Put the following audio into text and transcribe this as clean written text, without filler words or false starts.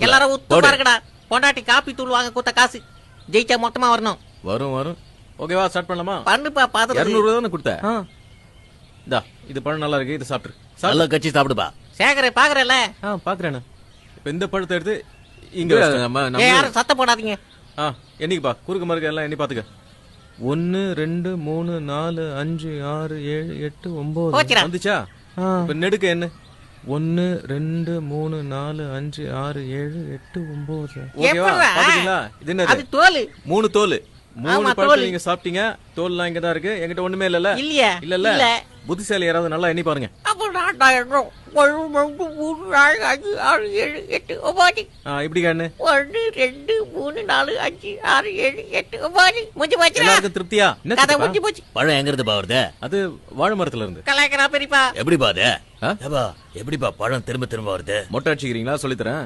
எல்லாரும் உத்து பாருங்கடா. பொண்டாட்டி காப்பி தூள் வாங்க கொடுத்த காசு ஜெயிச்சா மொத்தமா வரணும். வரும் ஓகேவா, ஸ்டார்ட் பண்ணலாமா? பண்ணுப்பா. 200 தானே கொடுத்த. இந்தா இது பழம் நல்லா இருக்கு, இது சாப்பிட்டு நல்லா கட்சி சாப்பிடுப்பா. சேகரே பாக்குறல? பாக்குறேன். இப்ப இந்த பழத்தை எடுத்து இங்க யாரும் சத்தம் போடாதீங்க. என்னைக்குப்பா குறுக்கு மறுக்க எல்லாம் எண்ணி பாத்துக்க. 1 2 3 4 5 6 7 8 9 வந்துச்சா? இப்ப நெடுக்க என்ன? 1 2 3 4 5 6 7 8 9. ஓகேவா, பாத்தீங்களா? இது என்னது? அது தோல். 3 தோல். 3 பழத்தை நீங்க சாப்பிட்டீங்க. தோல்லாம் இங்க தான் இருக்கு. என்கிட்ட ஒண்ணுமே இல்லல. இல்ல புத்திசாலி யாராவது நல்லா எண்ணி பாருங்க. இப்படி கண்ணு 1 2 3 4 5 6 7 8 9 முடிஞ்சு போச்சு. எல்லாருக்கும் திருப்தியா? கதை முடிஞ்சு போச்சு. பழம் எங்க இருந்து வருது? அது வாழை மரத்துல இருந்து. கலாய்க்கிறா பெரியப்பா. எப்படிப்பா அது? எப்படிப்பா பழம் திரும்ப திரும்ப வருது? மொட்டை அடிச்சுக்கிறீங்களா? சொல்லித்தரேன்.